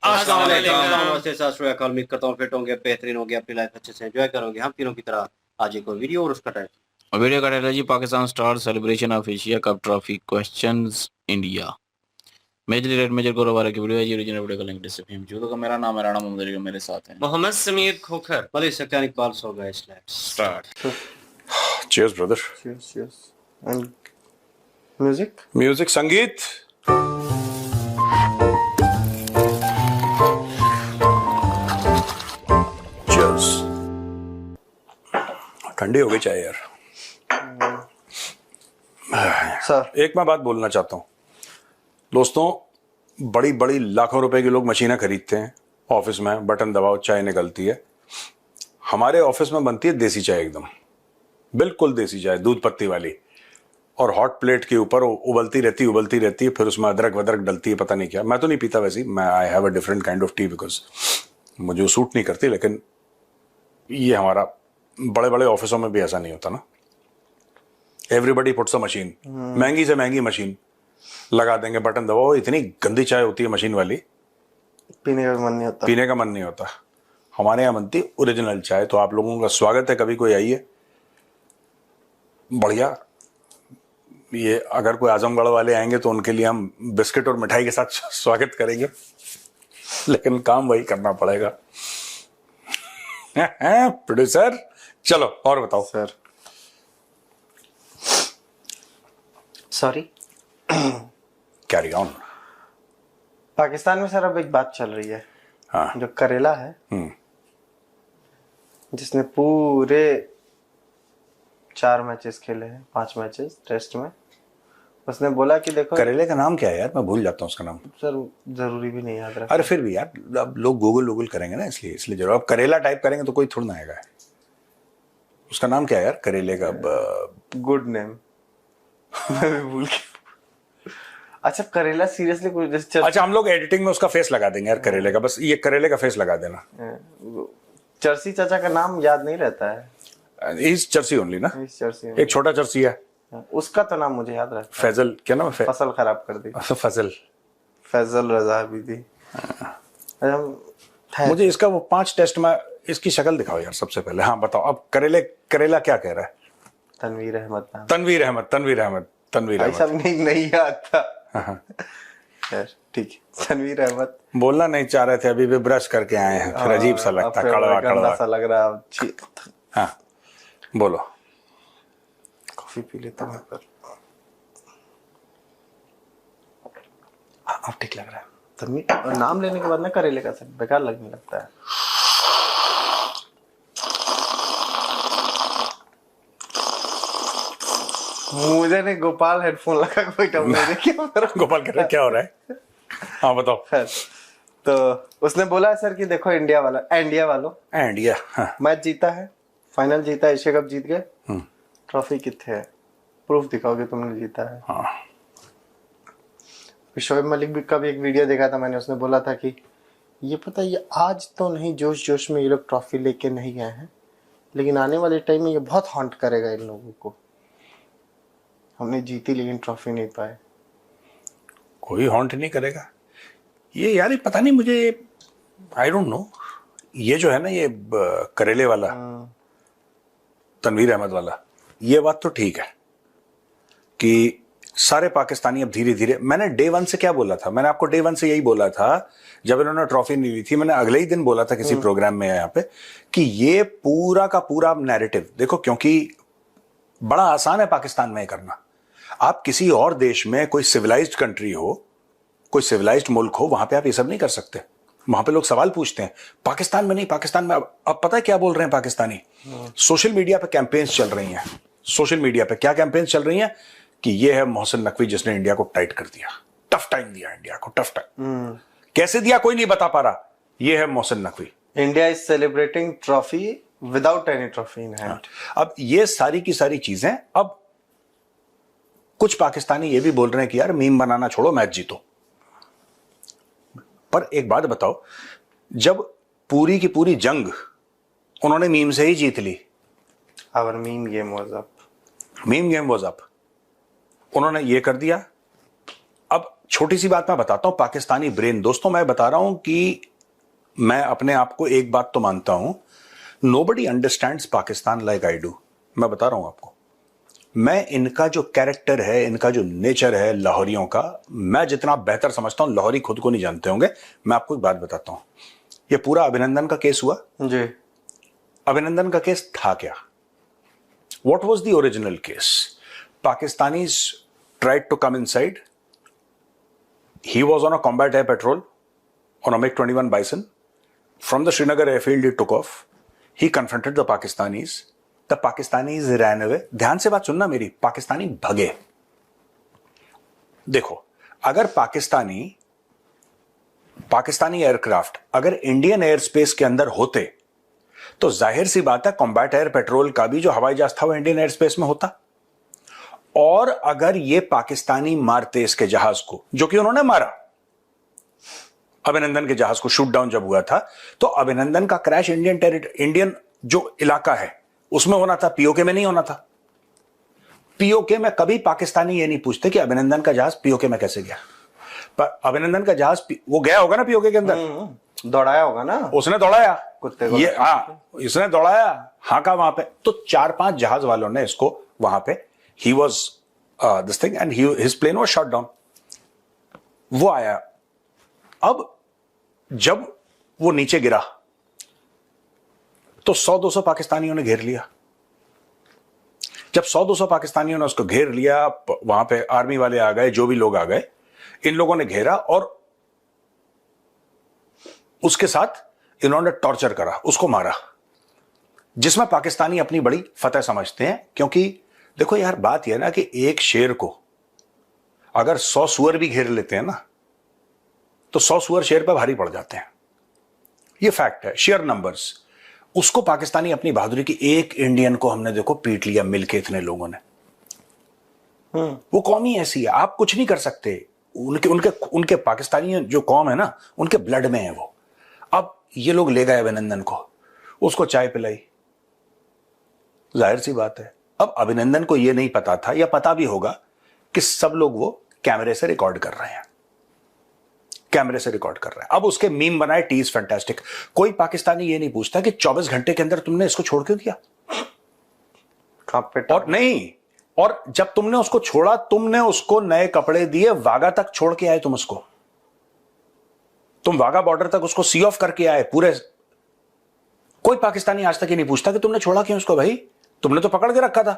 अस्सलाम वालेकुम। नमस्ते, सत श्री अकाल। उम्मीद करता हूँ फिट होंगे, बेहतरीन होंगे, अपनी लाइफ अच्छे से एंजॉय करोगे। हम तीनों की तरह आज एक और वीडियो और उसका टाइटल वीडियो का टाइटल जी Pakistan star celebration of Asia cup trophy questions India major red major को रवारा की वीडियो है जी। ओरिजिनल वीडियो का लिंक डिस्क्रिप्शन में मौजूद होगा। मेरा नाम है राणा मोहम्मद अली, मेरे साथ हैं मोहम्मद समीर खोखर, मलिक सत्यान Iqbal. So guys let's start. Cheers, brother. Cheers. And music? Music, संगीत. Cheers. ठंडी हो गई चाय यार। सर, एक मैं बात बोलना चाहता हूँ दोस्तों, बड़ी बड़ी लाखों रुपए की लोग मशीनें खरीदते हैं, ऑफिस में बटन दबाओ चाय निकलती है। हमारे ऑफिस में बनती है देसी चाय, एकदम बिल्कुल देसी चाय, दूध पत्ती वाली, और हॉट प्लेट के ऊपर उबलती रहती है, फिर उसमें अदरक वदरक डलती है, पता नहीं क्या। मैं तो नहीं पीता वैसे, मैं I have a different kind of T because मुझे सूट नहीं करती, लेकिन ये हमारा बड़े बड़े ऑफिसों में भी ऐसा नहीं होता ना। एवरीबडी पुट्स अ मशीन, महंगी से महंगी मशीन लगा देंगे, बटन दबाओ। इतनी गंदी चाय होती है मशीन वाली, पीने का मन नहीं होता। हमारे यहाँ बनती ओरिजिनल चाय। तो आप लोगों का स्वागत है, कभी कोई आइए, बढ़िया। ये अगर कोई आजमगढ़ वाले आएंगे तो उनके लिए हम बिस्किट और मिठाई के साथ स्वागत करेंगे, लेकिन काम वही करना पड़ेगा। प्रोड्यूसर, चलो और बताओ sir, sorry. Carry on. Pakistan में सर अब एक बात चल रही है। हाँ। जो करेला है, जिसने पूरे 4 मैचेस खेले हैं, 5 मैचेस टेस्ट में, उसने बोला कि देखो। करेले का नाम क्या है यार, मैं भूल जाता हूँ उसका नाम। सर जरूरी भी नहीं याद रखना। अरे फिर भी यार, अब लोग गूगल करेंगे ना, इसलिए जरूर। अब करेला टाइप करेंगे तो कोई थोड़ा ना आएगा। उसका नाम क्या है यार करेले का? Good name. मैं भी भूल गया। अच्छा, करेला सीरियसली कुछ। अच्छा, हम लोग एडिटिंग में उसका फेस लगा देंगे यार, करेले का। बस ये करेले का फेस लगा देना। चर्सी चाचा का नाम याद नहीं रहता है। इस चर्सी ओनली ना, चर्सी एक छोटा चर्सी है, उसका तो नाम मुझे याद रहता है। फैजल, क्या नाम है? फसल खराब कर दी। फैजल रजा भी थी। मुझे इसका वो 5 टेस्ट में इसकी शक्ल दिखाओ यार सबसे पहले। हाँ बताओ, अब करेला क्या कह रहा है? तनवीर अहमद नाम। तनवीर अहमद सब नहीं याद था। ठीक है, तनवीर अहमद। बोलना नहीं चाह रहे थे, अभी भी ब्रश करके आए हैं, फिर अजीब सा लगता, कड़वा सा लग रहा। हाँ बोलो। कॉफी पी लेता हूँ पर अब ठीक लग रहा है। तनवीर, और नाम लेने के बाद ना करेले का सर बेकार लगने लगता है। मुझे नहीं, गोपाल हेडफोन लगा कोई गोपाल कह रहा है क्या हो रहा है? हाँ बताओ। तो उसने बोला सर कि देखो इंडिया वालों हाँ। मैच जीता है, फाइनल जीता है, एशिया कप जीत गए, ट्रॉफी किथे है? प्रूफ दिखाओगे तुमने जीता है। हाँ। शोएब मलिक भी का भी एक वीडियो देखा था मैंने, उसने बोला था कि ये पता, ये आज तो नहीं जोश में ये लोग ट्रॉफी लेके नहीं गए हैं, लेकिन आने वाले टाइम में ये बहुत हॉन्ट करेगा इन लोगों को। हमने जीती लेकिन ट्रॉफी नहीं पाए। कोई हॉन्ट नहीं करेगा ये यार, पता नहीं मुझे, आई डोंट नो। ये जो है ना, ये करेले वाला, तनवीर अहमद वाला, ये बात तो ठीक है कि सारे पाकिस्तानी अब धीरे धीरे। मैंने डे 1 से क्या बोला था? मैंने आपको डे 1 से यही बोला था, जब इन्होंने ट्रॉफी नहीं ली थी। मैंने अगले ही दिन बोला था किसी प्रोग्राम में यहाँ पे कि ये पूरा का पूरा नैरेटिव देखो, क्योंकि बड़ा आसान है पाकिस्तान में करना। आप किसी और देश में, कोई सिविलाइज्ड कंट्री हो, कोई सिविलाइज्ड मुल्क हो, वहां पे आप ये सब नहीं कर सकते। वहां पे लोग सवाल पूछते हैं, पाकिस्तान में नहीं। पाकिस्तान में अब पता है क्या बोल रहे हैं पाकिस्तानी? सोशल मीडिया पे कैंपेन्स चल रही हैं। सोशल मीडिया पे क्या कैंपेन्स चल रही हैं कि ये है मोहसिन नकवी जिसने इंडिया को टाइट कर दिया, टफ टाइम दिया इंडिया को, टफ टाइम। कैसे दिया कोई नहीं बता पा रहा। ये है Mohsin Naqvi. India is celebrating trophy without any trophy in hand. अब ये सारी की सारी चीजें, अब कुछ पाकिस्तानी ये भी बोल रहे हैं कि यार मीम बनाना छोड़ो, मैच जीतो। पर एक बात बताओ, जब पूरी की पूरी जंग उन्होंने मीम से ही जीत ली, our meme game was up, उन्होंने ये कर दिया, अब छोटी सी बात मैं बताता हूं, पाकिस्तानी ब्रेन। दोस्तों मैं बता रहा हूं कि मैं अपने आप को एक बात तो मानता हूं, nobody understands Pakistan like I do. मैं बता रहा हूं आपको, मैं इनका जो कैरेक्टर है, इनका जो नेचर है लाहौरियों का, मैं जितना बेहतर समझता हूं, लाहौरी खुद को नहीं जानते होंगे। मैं आपको एक बात बताता हूं, ये पूरा अभिनंदन का केस हुआ जी। अभिनंदन का केस था क्या? What was the original case? Pakistanis tried to come inside. He was on a combat air patrol on a MiG-21 Bison. From the Srinagar airfield, he took off. He confronted the Pakistanis. The Pakistanis ran away. ध्यान से बात सुनना मेरी, पाकिस्तानी भगे। देखो, अगर Pakistani aircraft अगर Indian air space के अंदर होते तो जाहिर सी बात है कॉम्बैट एयर पेट्रोल का भी जो हवाई जहाज था वो इंडियन एयर स्पेस में होता। और अगर ये पाकिस्तानी मारते इसके जहाज को, जो कि उन्होंने मारा, अभिनंदन के जहाज को शूट डाउन जब हुआ था, तो अभिनंदन का क्रैश इंडियन जो इलाका है उसमें होना था, पीओके में नहीं होना था। पीओके में कभी पाकिस्तानी ये नहीं पूछते कि अभिनंदन का जहाज पीओके में कैसे गया। पर अभिनंदन का जहाज वो गया होगा ना पीओके के अंदर, दौड़ाया होगा ना, उसने दौड़ाया कुत्ते को, ये इसने दौड़ाया हाँ का वहां पे। तो 4-5 जहाज वालों ने इसको वहां पे, he was this thing and his plane was shot down. वो आया, अब जब वो नीचे गिरा तो 100-200 पाकिस्तानियों ने घेर लिया। जब 100-200 पाकिस्तानियों ने उसको घेर लिया, वहां पे आर्मी वाले आ गए, जो भी लोग आ गए, इन लोगों ने घेरा और उसके साथ इन्होंने टॉर्चर करा, उसको मारा, जिसमें पाकिस्तानी अपनी बड़ी फतह समझते हैं। क्योंकि देखो यार, बात यह है ना कि एक शेर को अगर 100 सुअर भी घेर लेते हैं ना, तो 100 सुअर शेर पर भारी पड़ जाते हैं। ये फैक्ट है, शेयर नंबर्स। उसको पाकिस्तानी अपनी बहादुरी की, एक इंडियन को हमने देखो पीट लिया मिलके इतने लोगों ने। वो कौम ही ऐसी है, आप कुछ नहीं कर सकते। उनके पाकिस्तानी जो कौम है ना, उनके ब्लड में है वो। अब ये लोग ले गए अभिनंदन को, उसको चाय पिलाई, जाहिर सी बात है। अब अभिनंदन को ये नहीं पता था, या पता भी होगा, कि सब लोग वो कैमरे से रिकॉर्ड कर रहे हैं, कैमरे से रिकॉर्ड कर रहे हैं। अब उसके मीम बनाए, टी इज फैंटास्टिक। कोई पाकिस्तानी ये नहीं पूछता कि 24 घंटे के अंदर तुमने इसको छोड़ क्यों दिया, और नहीं, और जब तुमने उसको छोड़ा, तुमने उसको नए कपड़े दिए, वागा तक छोड़ के आए तुम वागा बॉर्डर तक उसको सी ऑफ करके आए पूरे। कोई पाकिस्तानी आज तक ये नहीं पूछता कि तुमने छोड़ा क्यों उसको। भाई तुमने तो पकड़ के रखा था,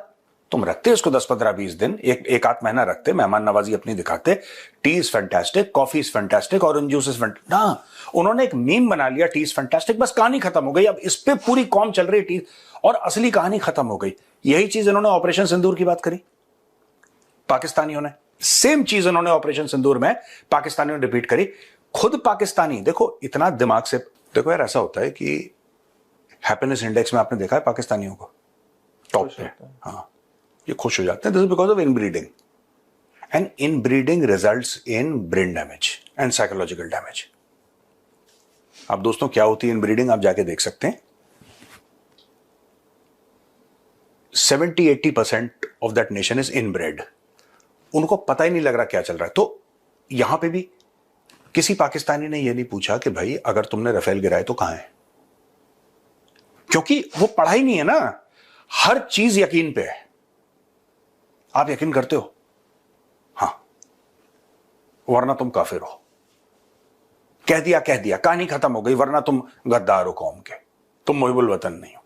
तुम रखते उसको 10, 15, 20 दिन, एक आध महीना रखते, मेहमान नवाजी अपनी दिखाते, T is fantastic, coffee is fantastic, orange juice is fantastic ना। उन्होंने एक मीम बना लिया, टी इज फैंटास्टिक, बस कहानी खत्म हो गई। अब इस पे पूरी कौम चल रही टी, और असली कहानी खत्म हो गई। यही चीज इन्होंने ऑपरेशन सिंदूर की बात करी, पाकिस्तानियों ने सेम चीज उन्होंने ऑपरेशन सिंदूर में पाकिस्तानियों ने रिपीट करी। खुद पाकिस्तानी देखो, इतना दिमाग से देखो यार, ऐसा होता है कि हैप्पीनेस इंडेक्स में आपने देखा है पाकिस्तानियों को टॉप पे, हाँ, ये खुश हो जाते हैं। This is because of inbreeding, and inbreeding results in brain damage and psychological damage. अब दोस्तों क्या होती है इनब्रीडिंग, आप जाके देख सकते हैं। 70-80% of that nation is inbred. उनको पता ही नहीं लग रहा क्या चल रहा है। तो यहां पे भी किसी पाकिस्तानी ने यह नहीं पूछा कि भाई अगर तुमने राफेल गिराए तो कहां है, क्योंकि वो पढ़ा ही नहीं है ना। हर चीज यकीन पे है। आप यकीन करते हो, हां, वरना तुम काफिर हो। कह दिया, कहानी खत्म हो गई, वरना तुम गद्दार हो कौम के, तुम मुहिबुल वतन नहीं हो।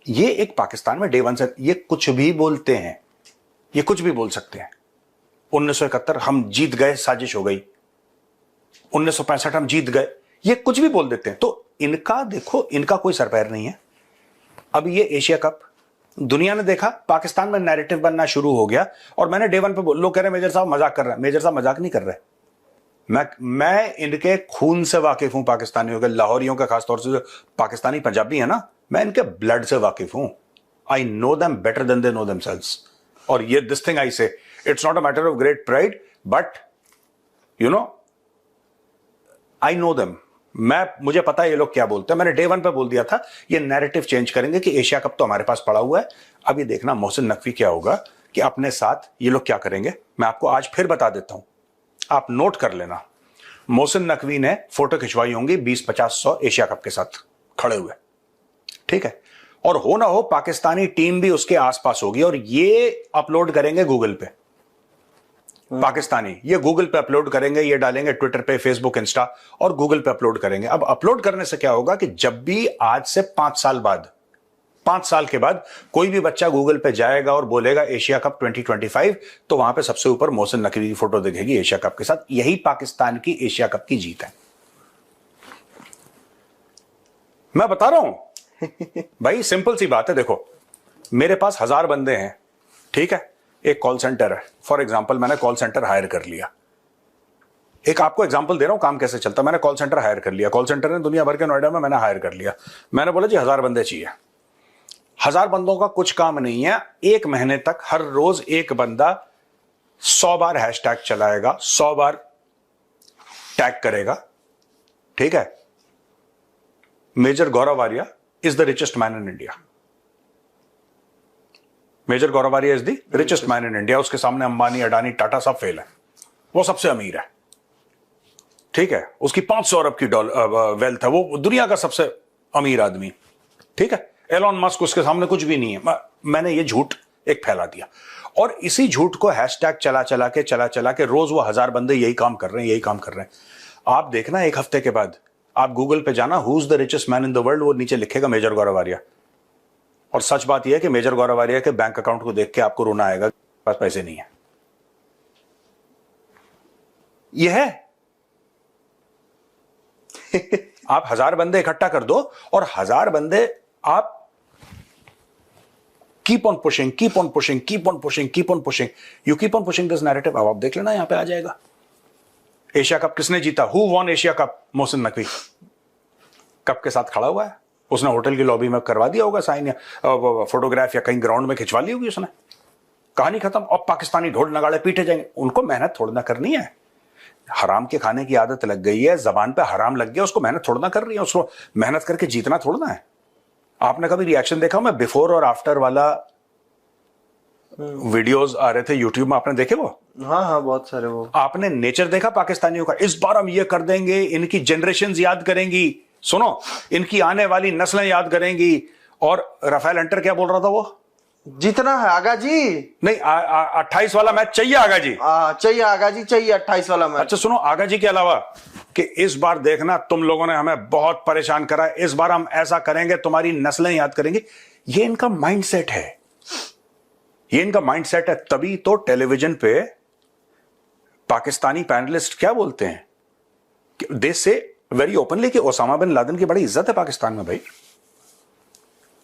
ये एक पाकिस्तान में डे वन से ये कुछ भी बोलते हैं, ये कुछ भी बोल सकते हैं। 1971 हम जीत गए, साजिश हो गई। 1965 हम जीत गए, ये कुछ भी बोल देते हैं। तो इनका देखो, इनका कोई सर पैर नहीं है। अब ये एशिया कप दुनिया ने देखा, पाकिस्तान में नैरेटिव बनना शुरू हो गया, और मैंने डे वन पे लोग कह रहे मेजर साहब मजाक कर रहे हैं। मेजर साहब मजाक नहीं कर रहे। मैं इनके खून से वाकिफ हूं, पाकिस्तानियों के, लाहौरियों के, खासतौर से जो पाकिस्तानी पंजाबी है ना, मैं इनके ब्लड से वाकिफ हूं। I know them better than they know themselves. और ये this thing I say, it's not a matter of great pride, but you know I know them. मुझे पता है ये लोग क्या बोलते हैं। मैंने डे वन पे बोल दिया था ये नैरेटिव चेंज करेंगे कि एशिया कप तो हमारे पास पड़ा हुआ है। अब ये देखना मोहसिन नकवी क्या होगा, कि अपने साथ ये लोग क्या करेंगे। मैं आपको आज फिर बता देता हूं, आप नोट कर लेना, मोहसिन नकवी ने फोटो खिंचवाई होंगी 20, 50, 100 एशिया कप के साथ खड़े हुए, ठीक है, और हो ना हो पाकिस्तानी टीम भी उसके आसपास होगी और ये अपलोड करेंगे गूगल पे, पाकिस्तानी ये गूगल पे अपलोड करेंगे, ये डालेंगे ट्विटर पे, फेसबुक, इंस्टा और गूगल पे अपलोड करेंगे। अब अपलोड करने से क्या होगा कि जब भी आज से 5 साल बाद, 5 साल के बाद कोई भी बच्चा गूगल पे जाएगा और बोलेगा एशिया कप 2025, तो वहां पे सबसे ऊपर मोहसिन नकवी की फोटो दिखेगी एशिया कप के साथ। यही पाकिस्तान की एशिया कप की जीत है, मैं बता रहा हूं भाई, सिंपल सी बात है। देखो मेरे पास 1000 बंदे हैं, ठीक है, एक कॉल सेंटर है, फॉर एग्जांपल मैंने कॉल सेंटर हायर कर लिया, एक आपको एग्जांपल दे रहा हूं काम कैसे चलता। मैंने कॉल सेंटर हायर कर लिया, कॉल सेंटर ने दुनिया भर के नोएडा में मैंने हायर कर लिया, मैंने बोला जी 1000 बंदे चाहिए। 1000 बंदों का कुछ काम नहीं है, 1 महीने तक हर रोज एक बंदा 100 बार हैशटैग चलाएगा, 100 बार टैग करेगा, ठीक है। Major Gaurav Arya is the richest man in India, major Gaurav Arya is the richest man in India. उसके सामने अंबानी, अडानी, टाटा सब फेल है, वो सबसे अमीर है, ठीक है। उसकी 500 अरब की वेल्थ है, वो दुनिया का सबसे अमीर आदमी, ठीक है। एलॉन मस्क उसके सामने कुछ भी नहीं है। मैंने ये झूठ एक फैला दिया और इसी झूठ को हैशटैग चला चला के रोज वो 1000 बंदे यही काम कर रहे हैं, यही काम कर रहे हैं। आप देखना एक हफ्ते के बाद आप गूगल पे जाना, who is the richest man in the world, वो नीचे लिखेगा मेजर गौरव आर्या। और सच बात यह है कि मेजर गौरव आर्या के बैंक अकाउंट को देख के आपको रोना आएगा, पास पैसे नहीं है। यह है आप 1000 बंदे इकट्ठा कर दो और 1000 बंदे आप keep on pushing, keep on pushing, keep on pushing, keep on pushing, you keep on pushing this narrative. अब आप देख लेना यहां पे आ जाएगा। एशिया कप किसने जीता? Who won Asia cup? Mohsin Naqvi cup के साथ खड़ा हुआ है, उसने होटल की लॉबी में करवा दिया होगा साइन, या फोटोग्राफ या कहीं ग्राउंड में खिंचवा ली होगी उसने, कहानी खत्म। अब पाकिस्तानी ढोल नगाड़े पीटे जाएंगे, उनको मेहनत थोड़ा ना करनी है। हराम के खाने की आदत लग गई है, जबान पे हराम लग गया, उसको मेहनत थोड़ा ना कर रही है, उसको मेहनत करके जीतना थोड़ा ना है। आपने कभी रिएक्शन देखा? मैं बिफोर और आफ्टर वाला वीडियोस आ रहे थे यूट्यूब में, आपने देखे वो? हाँ बहुत सारे। वो आपने नेचर देखा पाकिस्तानियों का? इस बार हम ये कर देंगे, इनकी जनरेशंस याद करेंगी, सुनो, इनकी आने वाली नस्लें याद करेंगी। और राफेल हंटर क्या बोल रहा था? वो जीतना है आगा जी, नहीं 28 वाला मैच चाहिए आगा जी, चाहिए आगा जी, चाहिए 28 वाला मैच। अच्छा सुनो, आगा जी के अलावा कि इस बार देखना, तुम लोगों ने हमें बहुत परेशान करा है, इस बार हम ऐसा करेंगे, तुम्हारी नस्लें याद करेंगी। ये इनका माइंडसेट है, ये इनका माइंडसेट है। तभी तो टेलीविजन पे पाकिस्तानी पैनलिस्ट क्या बोलते हैं, देश से वेरी ओपनली कि ओसामा बिन लादेन की बड़ी इज्जत है पाकिस्तान में। भाई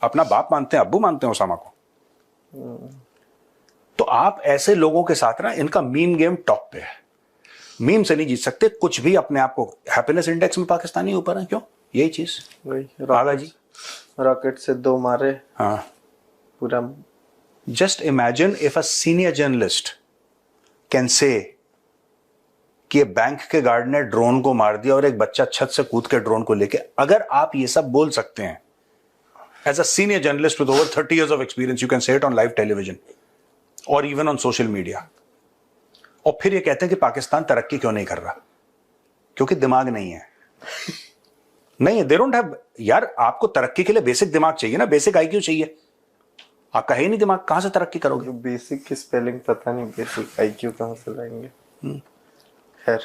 अपना बाप मानते हैं, अब्बू मानते हैं ओसामा को। तो आप ऐसे लोगों के साथ ना, इनका मीम गेम टॉप पे है, मीम से नहीं जीत सकते कुछ भी। अपने आप को हैप्पीनेस इंडेक्स में पाकिस्तानी ऊपर है, क्यों? यही चीज आगा जी, रॉकेट से 2 मारे। हाँ, पूरा just imagine if a senior journalist can say कि बैंक के गार्ड ने ड्रोन को मार दिया और एक बच्चा छत से कूद के ड्रोन को लेके, अगर आप ये सब बोल सकते हैं as a senior journalist with over 30 years of experience, you can say it on live television or even on social media, और फिर ये कहते हैं कि पाकिस्तान तरक्की क्यों नहीं कर रहा? क्योंकि दिमाग नहीं है। नहीं है, they don't have। यार आपको तरक्की के लिए बेसिक दिमाग चाहिए ना, बेसिक आईक्यू चाहिए। आपका है ही नहीं दिमाग, कहां से तरक्की करोगे? बेसिक की स्पेलिंग पता नहीं, बेसिक आईक्यू कहां से लाएंगे? खैर,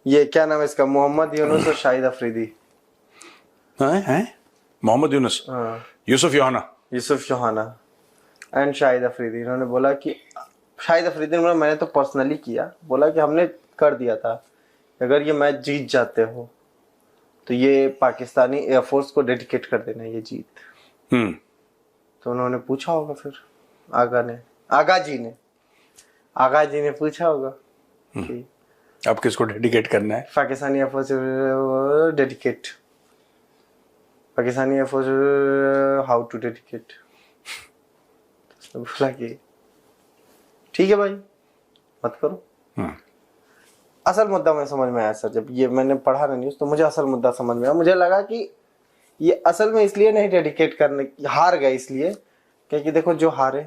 ये क्या नाम है इसका, मोहम्मद यूनुस और शाहिद अफरीदी हैं? मोहम्मद यूनुस, यूसुफ योहाना एंड शाहिद अफरीदी, इन्होंने बोला कि शाहिद अफरीदी ने बोला, मैंने तो पर्सनली किया, बोला कि हमने कर दिया था, अगर ये मैच जीत जाते हो तो ये पाकिस्तानी एयरफोर्स को डेडिकेट कर देना ये जीत। तो उन्होंने पूछा होगा फिर आगा जी ने पूछा होगा कि अब किसको डेडिकेट करना है? Pakistani air force dedicate, Pakistani air force how to dedicate. तो बोला कि ठीक है भाई मत करो। असल मुद्दा मैं समझ में आया सर, जब ये मैंने पढ़ा ना न्यूज़, तो मुझे असल मुद्दा समझ में आया। मुझे लगा कि ये असल में इसलिए नहीं डेडिकेट करने, हार गए इसलिए क्योंकि देखो जो हारे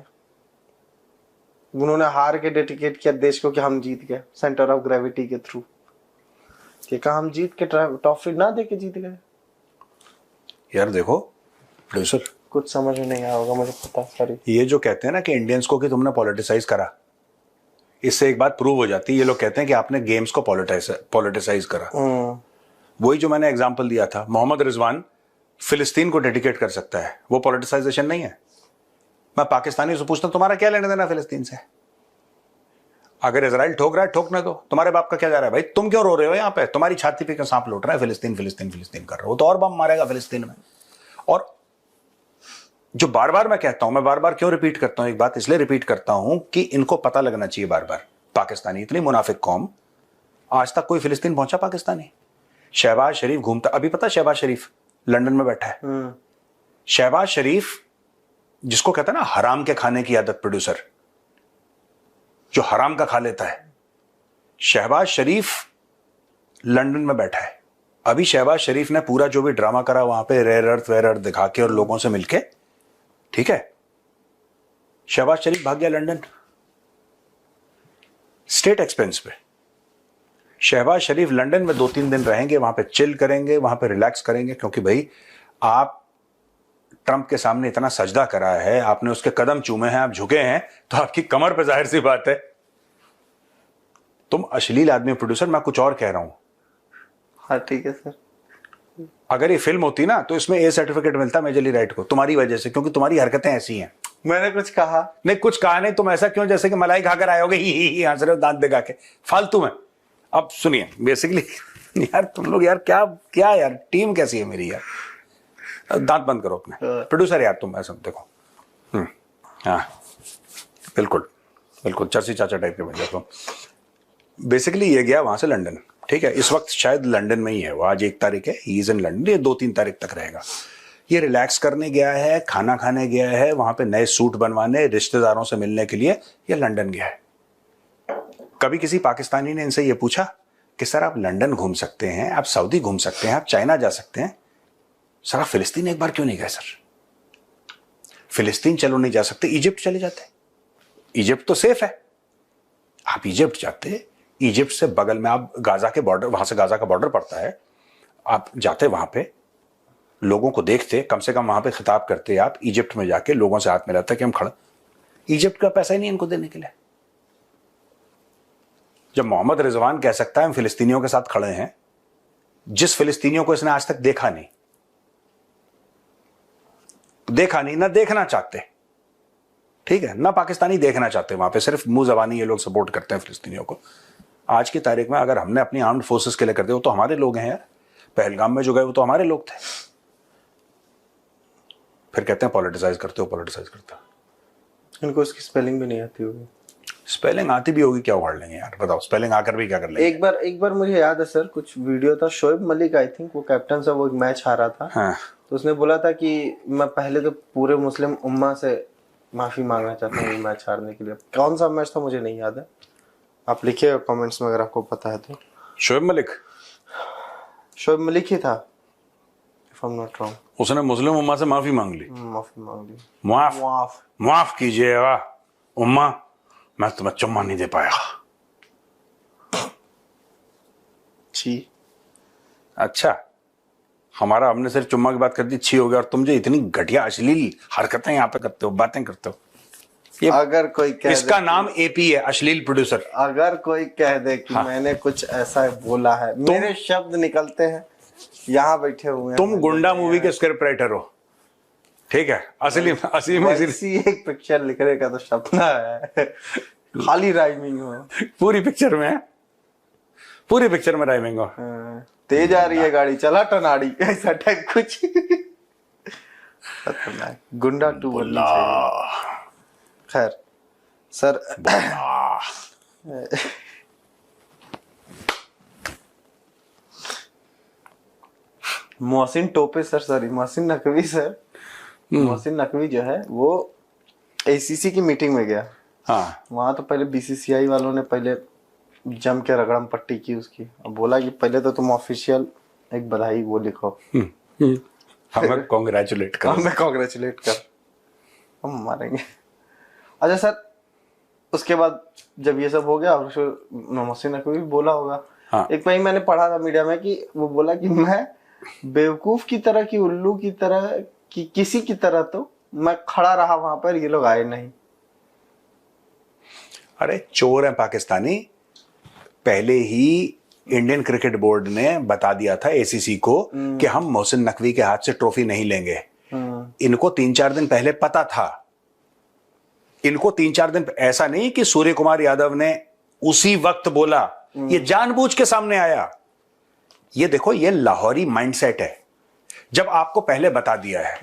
उन्होंने हार के डेडिकेट किया देश को कि हम जीत गए सेंटर ऑफ ग्रेविटी के थ्रू, कि कहा हम जीत के ट्रॉफी ना दे के जीत गए। यार देखो प्रोड्यूसर, कुछ समझ में नहीं आया होगा मुझे पता, सॉरी। ये जो कहते हैं ना कि इंडियंस को कि तुमने पॉलिटिसाइज करा, इससे एक बात प्रूव हो जाती है। ये लोग कहते हैं कि आपने गेम्स को पॉलिटिसाइज करा। वही जो मैंने एग्जांपल दिया था, मोहम्मद रिजवान फिलिस्तीन को डेडिकेट कर सकता है, वो पॉलिटिसाइजेशन नहीं है? मैं पाकिस्तानी से पूछता हूं तुम्हारा क्या लेने देना फिलिस्तीन से? अगर इजराइल ठोक रहा है ठोकने दो, तुम्हारे बाप का क्या जा रहा है भाई? तुम क्यों रो रहे हो यहाँ पे? तुम्हारी छाती पे क्यों सांप लौट रहा है? फिलिस्तीन फिलिस्तीन फिलिस्तीन कर रहे हो तो और बम मारेगा फिलिस्तीन में। और जो बार बार मैं कहता हूं, मैं बार बार क्यों रिपीट करता हूं एक बात, इसलिए रिपीट करता हूं कि इनको पता लगना चाहिए बार बार, पाकिस्तानी इतनी मुनाफिक कौम, आज तक कोई फिलिस्तीन पहुंचा पाकिस्तानी? शहबाज शरीफ घूमता, अभी पता शहबाज शरीफ लंदन में बैठा है। शहबाज शरीफ जिसको कहता है ना हराम के खाने की आदत, प्रोड्यूसर जो हराम का खा लेता है, शहबाज शरीफ लंदन में बैठा है। अभी शहबाज शरीफ ने पूरा जो भी ड्रामा करा वहां पे रेयर अर्थ दिखा के और लोगों से मिलके, ठीक है, शहबाज शरीफ भाग गया लंदन स्टेट एक्सपेंस पे। शहबाज शरीफ लंदन में 2-3 दिन रहेंगे, वहां पे चिल करेंगे, वहां पे रिलैक्स करेंगे, क्योंकि भाई आप ट्रंप के सामने इतना सजदा करा है, आपने उसके कदम चूमे हैं, आप झुके हैं, तो आपकी कमर पे जाहिर सी बात है तुम अश्लील आदमी। प्रोड्यूसर मैं कुछ और कह रहा हूं। हाँ ठीक है सर। अगर ये फिल्म होती ना तो इसमें ए सर्टिफिकेट मिलता मेजरली राइट को, तुम्हारी वजह से, क्योंकि तुम्हारी हरकतें ऐसी हैं। मैंने कुछ कहा नहीं, कुछ कहा नहीं, तुम ऐसा क्यों जैसे कि मलाई खाकर आए होगे ही हंस रहे हो दांत दिखा के फालतू में। अब सुनिए बेसिकली यार तुम लोग यार क्या क्या यार टीम कैसी है मेरी यार, दांत बंद करो अपने। प्रोड्यूसर यार तुम ऐसा देखो, हाँ बिल्कुल बिल्कुल चर्ची चाचा टाइप के बन जाते हो। बेसिकली ये गया वहां से लंदन, ठीक है, इस वक्त शायद लंदन में ही है वो, आज 1 तारीख है, ही इज इन लंदन, ये 2-3 तारीख तक रहेगा। ये रिलैक्स करने गया है, खाना खाने गया है, वहां पे नए सूट बनवाने, रिश्तेदारों से मिलने के लिए ये लंदन गया है। कभी किसी पाकिस्तानी ने इनसे ये पूछा कि सर आप लंदन घूम सकते हैं, आप सऊदी घूम सकते हैं, आप चाइना जा सकते हैं, सर आप फिलिस्तीन एक बार क्यों नहीं गए? सर फिलिस्तीन चलो नहीं जा सकते, इजिप्ट चले जाते, इजिप्ट तो सेफ है, आप इजिप्ट जाते, इजिप्ट से बगल में आप गाजा के बॉर्डर, वहां से गाजा का बॉर्डर पड़ता है, आप जाते वहां पे लोगों को देखते, कम से कम वहां पे खिताब करते, आप इजिप्ट में जाके लोगों से हाथ मिलाते कि हम खड़े, इजिप्ट का पैसा ही नहीं इनको देने के लिए। जब मोहम्मद रिजवान कह सकता है हम फिलिस्तीनियों के साथ खड़े हैं, जिस फिलिस्तीनियों को इसने आज तक देखा नहीं ना देखना चाहते, ठीक है, ना पाकिस्तानी देखना चाहते वहां पे, सिर्फ मुंह जबानी ये लोग सपोर्ट करते हैं फिलिस्तीनियों को। आज की तारीख में अगर हमने अपनी आर्म्ड फोर्सेस के लिए कर दिया, वो तो हमारे लोग हैं यार, पहलगाम में जो गए वो तो हमारे लोग थे। फिर कहते हैं पॉलिटिसाइज करते हो, पॉलिटिसाइज करते हो। इनको उसकी स्पेलिंग भी नहीं आती होगी। स्पेलिंग आती भी होगी क्या उखाड़ लेंगे यार, बताओ, स्पेलिंग आकर भी क्या कर लेंगे? एक बार मुझे याद है सर, कुछ वीडियो था, शोएब मलिक आई थिंक वो कैप्टन से, वो एक मैच हारा था। हाँ। तो उसने बोला था कि मैं पहले तो पूरे मुस्लिम उम्मा से माफी मांगना चाहता हूँ मैच हारने के लिए। कौन सा मैच था मुझे नहीं याद है, आप लिखिएगा कमेंट्स में अगर आपको पता है तो। शोएब मलिक ही था, if I am not wrong. उसने मुस्लिम उम्मा से माफी मांग ली, माफी मांग ली, माफ कीजिएगा उम्मा, मैं तुम्हें चुम्मा नहीं दे पाया। छी, अच्छा, हमारा हमने सिर्फ चुम्मा की बात कर दी, छी हो गया, और तुम जो इतनी घटिया अश्लील हरकतें यहाँ पे करते हो, बातें करते हो, ये अगर कोई कह इसका नाम एपी है, अश्लील प्रोड्यूसर। अगर कोई कह दे कि मैंने कुछ ऐसा बोला है, मेरे शब्द निकलते हैं, यहाँ बैठे हुए हैं, तुम गुंडा मूवी के स्क्रिप्ट राइटर हो, ठीक है, असली में ऐसी एक पिक्चर लिखने का तो सपना है, खाली राइमिंग हो, पूरी पिक्चर में राइमिंग हो। तेज आ रही है गाड़ी, चला टनाड़ी, ऐसा टाइप कुछ। गुंडा 2 बननी चाहिए। खैर sir, Mohsin Tope sir, sorry Mohsin Naqvi sir, Mohsin Naqvi जो है वो एसीसी की मीटिंग में गया। हाँ, वहां तो पहले बीसीसीआई वालों ने पहले जम के रगड़म पट्टी की उसकी, और बोला कि पहले तो तुम ऑफिशियल एक बधाई वो लिखो, हमें कांग्रेचुलेट कर, हम मारेंगे। अच्छा सर, उसके बाद जब ये सब हो गया, और मोहसिन नकवी भी बोला होगा, हाँ। एक वही मैंने पढ़ा था मीडिया में कि वो बोला कि मैं बेवकूफ की तरह की, उल्लू की तरह कि किसी की तरह तो मैं खड़ा रहा वहां पर, ये लोग आए नहीं। अरे चोर है पाकिस्तानी। पहले ही इंडियन क्रिकेट बोर्ड ने बता दिया था एसीसी को कि हम मोहसिन नकवी के हाथ से ट्रॉफी नहीं लेंगे। इनको 3-4 दिन पहले पता था। इनको 3-4 दिन, ऐसा नहीं कि सूर्य कुमार यादव ने उसी वक्त बोला, ये जानबूझ के सामने आया। ये देखो, ये लाहौरी माइंडसेट है। जब आपको पहले बता दिया है,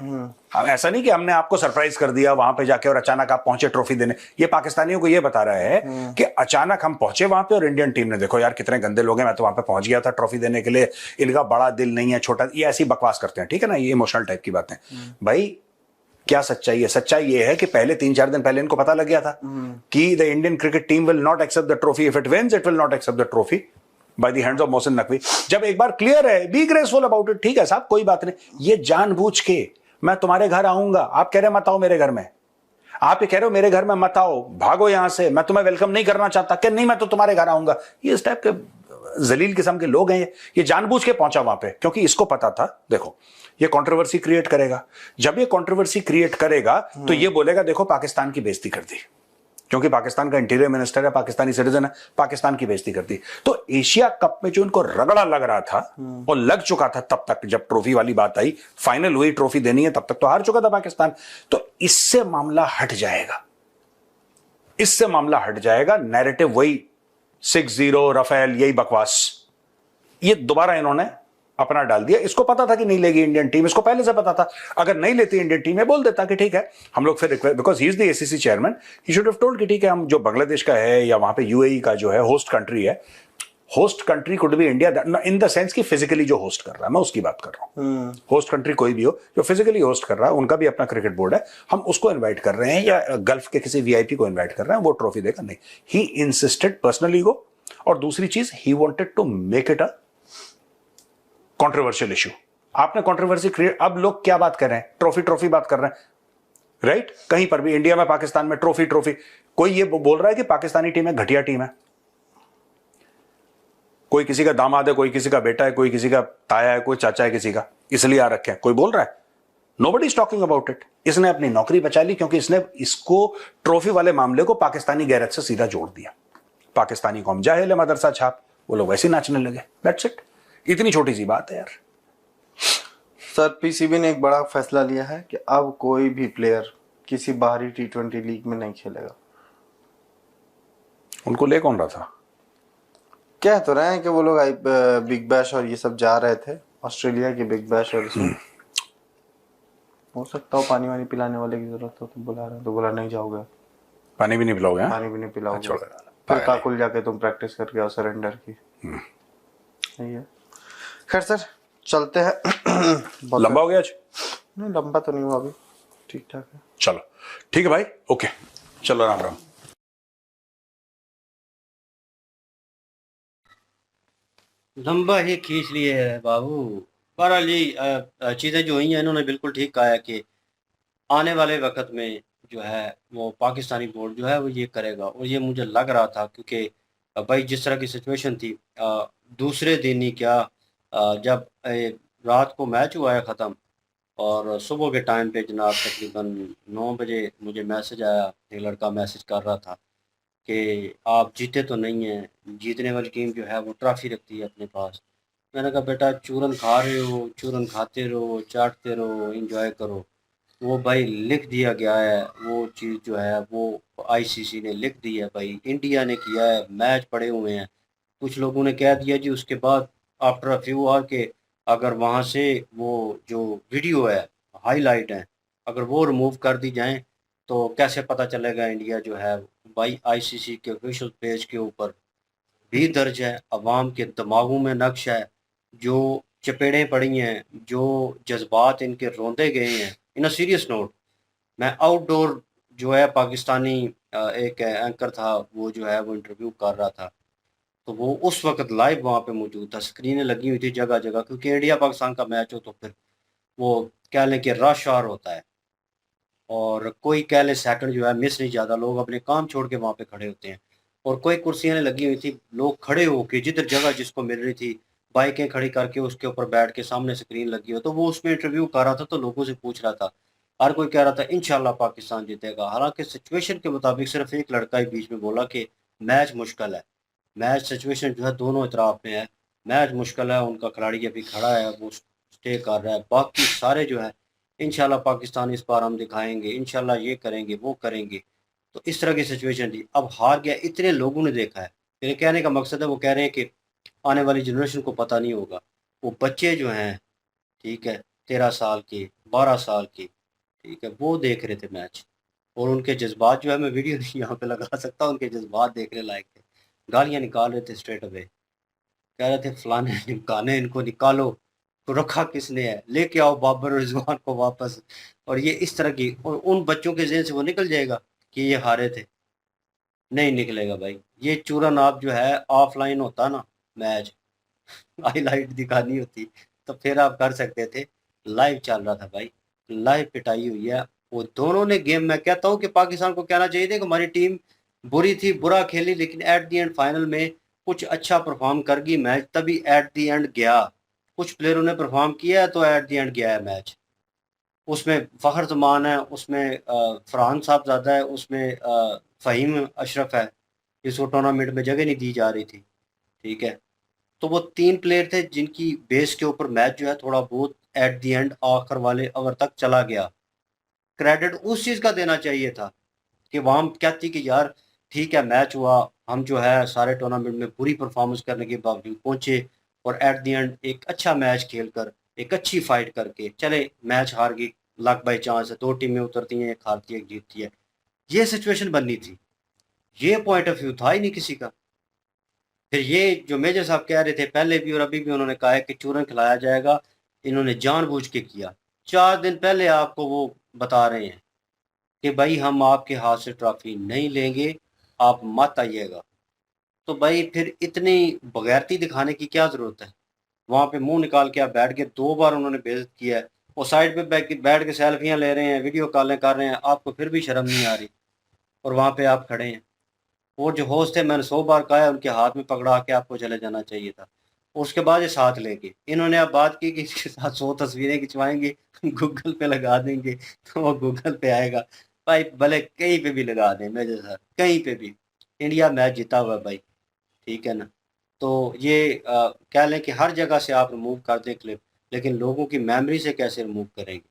हम ऐसा नहीं कि हमने आपको सरप्राइज कर दिया वहां पे जाके और अचानक आप पहुंचे ट्रॉफी देने। ये पाकिस्तानियों को ये बता रहा है कि अचानक हम पहुंचे वहां पे और इंडियन टीम ने, देखो यार कितने गंदे लोग हैं, मैं तो वहां पे पहुंच गया था ट्रॉफी देने के लिए, इनका बड़ा दिल नहीं है, छोटा, ये ऐसी बकवास करते हैं, ठीक है ना, ये इमोशनल टाइप की बातें। भाई क्या सच्चाई है? सच्चाई ये है कि पहले 3-4 दिन पहले इनको पता लग गया था कि the Indian cricket team will not accept the trophy, if it wins it will not accept the trophy by the hands of Mohsin Naqvi. जब एक बार क्लियर है, बी ग्रेसफुल अबाउट इट, ठीक है साहब, कोई बात नहीं। ये जानबूझ के, मैं तुम्हारे घर आऊंगा, आप कह रहे मत आओ मेरे घर में, आप ये कह रहे हो मेरे घर में मत आओ, भागो यहां से, मैं तुम्हें वेलकम नहीं करना चाहता, कि नहीं मैं तो तुम्हारे घर आऊंगा। ये इस टाइप के जलील किस्म के लोग हैं। ये जानबूझ के पहुंचा वहां पे, क्योंकि इसको पता था, देखो ये कंट्रोवर्सी क्रिएट करेगा। जब ये कंट्रोवर्सी क्रिएट करेगा तो ये बोलेगा देखो पाकिस्तान की बेइज्जती कर दी, क्योंकि पाकिस्तान का इंटीरियर मिनिस्टर है, पाकिस्तानी सिटीजन है, पाकिस्तान की बेइज्जती कर दी। तो एशिया कप में जो इनको रगड़ा लग रहा था और लग चुका था तब तक, जब ट्रॉफी वाली बात आई, फाइनल हुई, ट्रॉफी देनी है, तब तक तो हार चुका था पाकिस्तान। तो इससे मामला हट जाएगा, इससे मामला हट जाएगा। नैरेटिव वही 6-0 रफेल, यही बकवास, ये दोबारा इन्होंने अपना डाल दिया। इसको पता था कि नहीं लेगी इंडियन टीम, इसको पहले से पता था। अगर नहीं लेती इंडियन टीम, ये बोल देता कि ठीक है हम लोग फिर, because he is the ACC chairman, he should have told कि ठीक है, हम जो बांग्लादेश का है या वहां पे यूएई का जो है होस्ट कंट्री है, host country could be India in the sense कि फिजिकली जो होस्ट कर रहा है, मैं उसकी बात कर रहा हूं। होस्ट कंट्री कोई भी हो जो फिजिकली होस्ट कर रहा है, उनका भी अपना क्रिकेट बोर्ड है, हम उसको इन्वाइट कर रहे हैं, या गल्फ के किसी वीआईपी को इन्वाइट कर रहे हैं, वो ट्रॉफी देगा। नहीं, ही इंसिस्टेड पर्सनली गो। और दूसरी चीज, he wanted to make it a controversial issue. आपने कंट्रोवर्सी क्रिएट, अब लोग क्या बात कर रहे हैं, ट्रॉफी ट्रॉफी बात कर रहे हैं, राइट? कहीं पर भी, इंडिया में, पाकिस्तान में, ट्रॉफी ट्रॉफी। कोई ये बोल रहा है कि पाकिस्तानी टीम है घटिया टीम है, कोई किसी का दामाद है, कोई किसी का बेटा है, कोई किसी का ताया है, कोई चाचा है किसी का, इसलिए आ रखे हैं, कोई बोल रहा है? Nobody is talking about it. इसने अपनी नौकरी बचा ली क्योंकि इसने इसको, ट्रॉफी वाले मामले को पाकिस्तानी गैरत से सीधा जोड़ दिया। पाकिस्तानी कौम जाहिल है, मदरसा छाप, वो लोग वैसे नाचने लगे, दैट्स इट। इतनी छोटी सी बात है यार। सर, पीसीबी ने एक बड़ा फैसला लिया है कि अब कोई भी प्लेयर किसी बाहरी T20 लीग में नहीं खेलेगा। उनको ले कौन रहा था? कह तो रहे हैं कि वो लोग बिग बैश और ये सब जा रहे थे, ऑस्ट्रेलिया की बिग बैश, और इसमें हो सकता हो पानी वानी पिलाने वाले की जरूरत हो तो बुला रहे हैं, तो बोला नहीं जाओगे, पानी भी नहीं पिलाओगे? हाँ? पानी भी नहीं पिलाओगे, छोड़ फिर काकुल जाके तुम प्रैक्टिस करके आओ सरेंडर की। सही है। खैर सर, चलते हैं। बहुत लंबा हो गया आज? नहीं, लंबा तो नहीं हुआ अभी, ठीक ठाक है। चलो ठीक है भाई, ओके, चलो, राम राम। लंबा ही खींच लिए है बाबू। बहरहाल ये चीज़ें जो हुई हैं, इन्होंने बिल्कुल ठीक कहा है कि आने वाले वक्त में जो है वो पाकिस्तानी बोर्ड जो है वो ये करेगा। और ये मुझे लग रहा था, क्योंकि भाई जिस तरह की सिचुएशन थी, दूसरे दिन ही क्या, जब रात को मैच हुआ है ख़त्म, और सुबह के टाइम पे जनाब तकरीबन 9 बजे मुझे मैसेज आया, एक लड़का मैसेज कर रहा था कि आप जीते तो नहीं हैं, जीतने वाली टीम जो है वो ट्रॉफी रखती है अपने पास। मैंने कहा बेटा चूरन खा रहे हो, चूरन खाते रहो, चाटते रहो, इंजॉय करो। वो भाई लिख दिया गया है, वो चीज़ जो है वो आईसीसी ने लिख दी है भाई, इंडिया ने किया है, मैच पड़े हुए हैं। कुछ लोगों ने कह दिया जी उसके बाद आफ्टर अ फ्यू आवर के अगर वहाँ से वो जो वीडियो है, हाईलाइट है, अगर वो रिमूव कर दी जाएं तो कैसे पता चलेगा इंडिया जो है भाई। आईसीसी के ऑफिशियल पेज के ऊपर भी दर्ज है, अवाम के दिमागों में नक्श है, जो चपेड़ें पड़ी हैं, जो जज्बात इनके रोंदे गए हैं। इन अ सीरियस नोट, मैं आउटडोर जो है पाकिस्तानी एक एंकर था, वो जो है वो इंटरव्यू कर रहा था, तो वो उस वक्त लाइव वहाँ पे मौजूद था, स्क्रीनें लगी हुई थी जगह जगह, क्योंकि इंडिया पाकिस्तान का मैच हो तो फिर वो कह लें कि रश आवर होता है। और कोई कह ले सेकंड जो है मिस नहीं जाता, लोग अपने काम छोड़ के वहाँ पे खड़े होते हैं। और कोई कुर्सियाँ लगी हुई थी, लोग खड़े होके जिधर जगह जिसको मिल रही थी बाइकें खड़ी करके उसके ऊपर बैठ के, सामने स्क्रीन लगी हो तो वो उसमें इंटरव्यू कर रहा था, तो लोगों से पूछ रहा था। हर कोई कह रहा था इंशाल्लाह पाकिस्तान जीतेगा। हालांकि सिचुएशन के मुताबिक सिर्फ एक लड़का ही बीच में बोला कि मैच मुश्किल है। मैच सिचुएशन जो है दोनों तरफ में है, मैच मुश्किल है, उनका खिलाड़ी अभी खड़ा है, वो स्टे कर रहा है, बाकी सारे जो है इंशाल्लाह पाकिस्तान इस बार हम दिखाएंगे, इंशाल्लाह ये करेंगे वो करेंगे। तो इस तरह की सिचुएशन थी। अब हार गया, इतने लोगों ने देखा है। मेरे कहने का मकसद है, वो कह रहे हैं कि आने वाली जनरेशन को पता नहीं होगा। वो बच्चे जो हैं, ठीक है, 13 साल के, 12 साल के, ठीक है, वो देख रहे थे मैच। और उनके जज्बात जो है, मैं वीडियो नहीं यहाँ पे लगा सकता, उनके जज्बात देखने लायक थे। गालियाँ निकाल रहे थे स्ट्रेट अवे, कह रहे थे फलाने निकाले, इनको निकालो, तो रखा किसने है, लेके आओ बाबर और रिजवान को वापस। और ये इस तरह की, और उन बच्चों के जहन से वो निकल जाएगा कि ये हारे थे। नहीं निकलेगा भाई। ये चूरन आप जो है ऑफलाइन होता ना मैच, हाईलाइट दिखानी होती, तो फिर आप कर सकते थे। लाइव चल रहा था भाई, लाइव पिटाई हुई है। वो दोनों ने गेम, मैं कहता हूँ कि पाकिस्तान को कहना चाहिए था कि हमारी टीम बुरी थी, बुरा खेली, लेकिन एट दी एंड फाइनल में कुछ अच्छा परफॉर्म कर गई मैच, तभी एट दी एंड गया। कुछ प्लेयरों ने परफॉर्म किया है तो एट दी एंड गया है मैच। उसमें फ़खर जमान है, उसमें फरहान साहब ज़्यादा है, उसमें फ़हीम अशरफ है, जिसको टूर्नामेंट में जगह नहीं दी जा रही थी, ठीक है। तो वो 3 प्लेयर थे जिनकी बेस के ऊपर मैच जो है थोड़ा बहुत एट द एंड आखिर वाले ओवर तक चला गया। क्रेडिट उस चीज़ का देना चाहिए था कि वहाँ कहती कि यार ठीक है मैच हुआ, हम जो है सारे टूर्नामेंट में पूरी परफॉर्मेंस करने के बावजूद पहुंचे, और एट द एंड एक अच्छा मैच खेलकर, एक अच्छी फाइट करके चले। मैच हार गई, लक बाई चांस है, 2 टीमें उतरती हैं, एक हारती है एक जीतती है। ये सिचुएशन बननी थी, ये पॉइंट ऑफ व्यू था ही नहीं किसी का। फिर ये जो मेजर साहब कह रहे थे पहले भी और अभी भी, उन्होंने कहा है कि चूरन खिलाया जाएगा, इन्होंने जानबूझ के किया। 4 दिन पहले आपको वो बता रहे हैं कि भाई हम आपके हाथ से ट्रॉफी नहीं लेंगे, आप मत आइएगा। तो भाई फिर इतनी बगैरती दिखाने की क्या ज़रूरत है? वहाँ पे मुंह निकाल के आप बैठ गए, 2 बार उन्होंने बेइज्जत किया है। वो साइड पे बैठ के सेल्फियाँ ले रहे हैं, वीडियो कॉलें कर रहे हैं, आपको फिर भी शर्म नहीं आ रही, और वहाँ पे आप खड़े हैं। वो जो होस्ट थे, मैंने 100 बार कहा है, उनके हाथ में पकड़ा के आपको चले जाना चाहिए था। उसके बाद ये साथ लेके इन्होंने अब बात की कि इसके साथ 100 तस्वीरें खिंचवाएंगे, गूगल पे लगा देंगे, तो वो गूगल पे आएगा। भाई भले कहीं पे भी लगा दें, मेरे साथ कहीं पे भी, इंडिया मैच जीता हुआ है भाई, ठीक है ना। तो ये कह लें कि हर जगह से आप रिमूव कर दें क्लिप, लेकिन लोगों की मेमोरी से कैसे रिमूव करेंगे?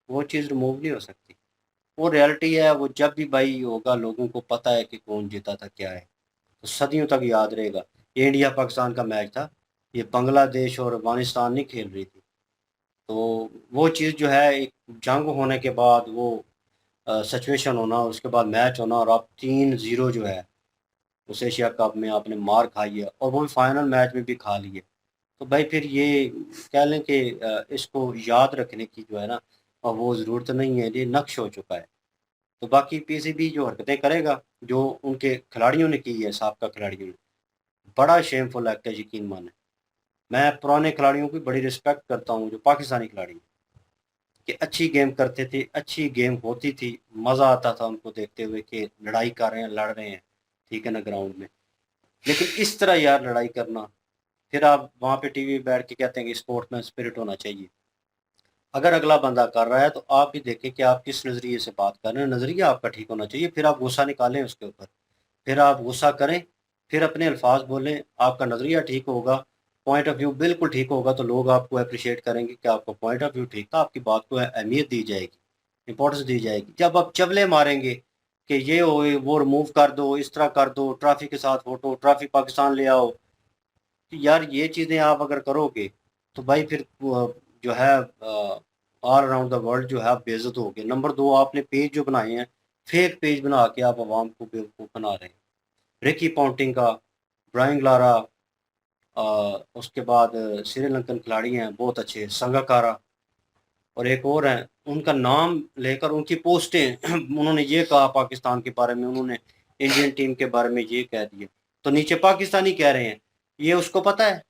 वो चीज़ रिमूव नहीं हो सकती। वो रियलिटी है, वो जब भी भाई होगा लोगों को पता है कि कौन जीता था क्या है, तो सदियों तक याद रहेगा। ये इंडिया पाकिस्तान का मैच था, ये बांग्लादेश और अफगानिस्तान नहीं खेल रही थी। तो वो चीज़ जो है, एक जंग होने के बाद वो सिचुएशन होना, उसके बाद मैच होना, और आप 3-0 जो है उस एशिया कप में आपने मार खाई है, और वो भी फाइनल मैच में भी खा ली है। तो भाई फिर ये कह लें कि इसको याद रखने की जो है ना, वो ज़रूरत नहीं है, ये नक्श हो चुका है। तो बाकी पीसीबी जो हरकतें करेगा, जो उनके खिलाड़ियों ने की है, साबका खिलाड़ियों ने, बड़ा शेमफुल एक्ट है, यकीन माने। मैं पुराने खिलाड़ियों की बड़ी रिस्पेक्ट करता हूँ, जो पाकिस्तानी खिलाड़ी कि अच्छी गेम करते थे, अच्छी गेम होती थी, मज़ा आता था उनको देखते हुए कि लड़ाई कर रहे हैं, लड़ रहे हैं, ठीक है ना, ग्राउंड में। लेकिन इस तरह यार लड़ाई करना, फिर आप वहाँ पे टीवी पे बैठ के कहते हैं कि स्पोर्ट्समैन स्पिरिट होना चाहिए। अगर अगला बंदा कर रहा है तो आप भी देखें कि आप किस नज़रिए से बात कर रहे हैं, नज़रिया आपका ठीक होना चाहिए। फिर आप गुस्सा निकालें उसके ऊपर, फिर आप गुस्सा करें, फिर अपने अल्फाज बोलें, आपका नज़रिया ठीक होगा, पॉइंट ऑफ व्यू बिल्कुल ठीक होगा, तो लोग आपको अप्रिशिएट करेंगे कि आपका पॉइंट ऑफ व्यू ठीक था, आपकी बात को अहमियत दी जाएगी, इंपॉर्टेंस दी जाएगी। जब आप चवले मारेंगे कि ये हो वो रिमूव कर दो, इस तरह कर दो, ट्रॉफी के साथ फोटो, ट्रॉफी पाकिस्तान ले आओ, तो यार ये चीज़ें आप अगर करोगे तो भाई फिर जो है ऑल अराउंड द वर्ल्ड जो है आप बेइज्जत हो गए। नंबर 2, आपने पेज जो बनाए हैं, फेक पेज बना के आप आवाम को बेवकूफ़ बना रहे हैं। रिकी पॉन्टिंग का, ब्रायन लारा, उसके बाद श्रीलंकन खिलाड़ी हैं बहुत अच्छे, संगाकारा, और एक और हैं, उनका नाम लेकर उनकी पोस्टें उन्होंने ये कहा पाकिस्तान के बारे में, उन्होंने इंडियन टीम के बारे में ये कह दिया, तो नीचे पाकिस्तानी कह रहे हैं। ये उसको पता है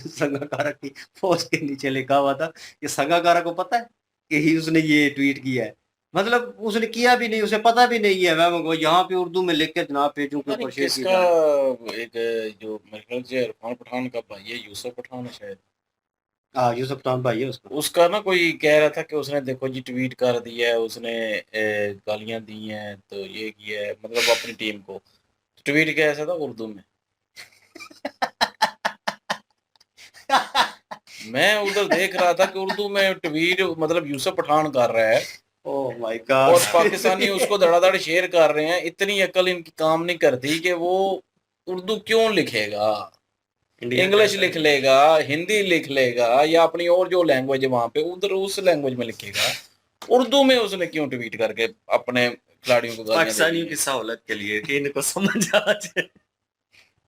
संगाकारा की पोस्ट के नीचे लिखा हुआ था, ये संगाकारा को पता है कि ही उसने ये ट्वीट किया है। मतलब उसने किया भी नहीं, उसे पता भी नहीं है, मैं वो यहाँ पे उर्दू में लिख के जनाब पेजों के यानी ऊपर शेयर किया किसका, जा रहा है। एक जो मेरे ख्याल से इरफान पठान का भाई है, यूसुफ पठान है शायद, हाँ यूसुफ खान भाई है उसका। उसका ना कोई कह रहा था कि उसने देखो जी ट्वीट कर दिया है, उसने गालियां दी हैं, तो ये किया है मतलब अपनी टीम को। ट्वीट कैसा था उर्दू में? मैं उधर देख रहा था कि उर्दू में ट्वीट मतलब यूसुफ पठान कर रहा है ओह माय और गॉड। पाकिस्तानी उसको धड़ाधड़ शेयर कर रहे हैं। इतनी अकल इनकी काम नहीं करती कि वो उर्दू क्यों लिखेगा, इंडिया का इंग्लिश ऐसा लिख ही है। लेगा, हिंदी लिख लेगा, या अपनी और जो लैंग्वेज है वहां पे उधर उस लैंग्वेज में लिखेगा। उर्दू में उसने क्यों ट्वीट करके अपने खिलाड़ियों को गालियां दे दी पाकिस्तानियों की हैं? सहूलत के लिए कि इनको समझ आ जाए।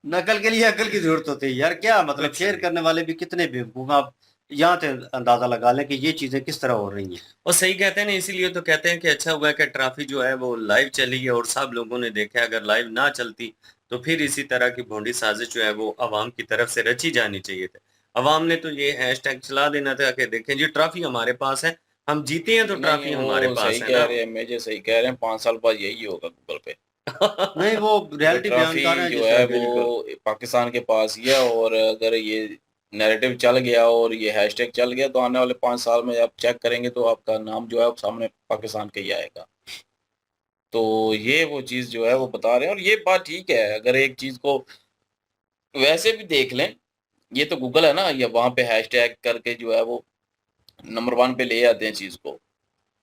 नकल के लिए अकल की जरूरत होती है यार, क्या मतलब कुछ शेयर नहीं। करने वाले भी कितने बेवकूफ हैं। आप यहाँ से अंदाजा लगा लें कि ये चीजें किस तरह हो रही हैं। और सही कहते हैं ना, इसीलिए तो कहते हैं कि अच्छा हुआ कि ट्रॉफी जो है वो लाइव चली है और सब लोगों ने देखा। अगर लाइव ना चलती तो फिर इसी तरह की भोंडी साजिश जो है वो अवाम की तरफ से रची जानी चाहिए थी। अवाम ने तो ये हैशटैग चला देना था कि देखें जी ट्रॉफी हमारे पास है, हम जीते हैं तो नहीं ट्रॉफी हमारे वो पास सही है कह ना। रहे हैं, मेजर सही कह रहे हैं, 5 साल बाद यही होगा गूगल पे नहीं वो कि रियलिटी बयान ट्रॉफी कर रहे हैं जो जिस है तरह। वो बिल्कुल। पाकिस्तान के पास ही है। और अगर ये नैरेटिव चल गया और ये हैशटैग चल गया तो आने वाले 5 साल में आप चेक करेंगे तो आपका नाम जो है वो सामने पाकिस्तान का ही आएगा। तो ये वो चीज़ जो है वो बता रहे हैं, और ये बात ठीक है। अगर एक चीज़ को वैसे भी देख लें, ये तो गूगल है ना, या वहाँ पे हैशटैग करके जो है वो नंबर 1 पे ले आते हैं चीज़ को।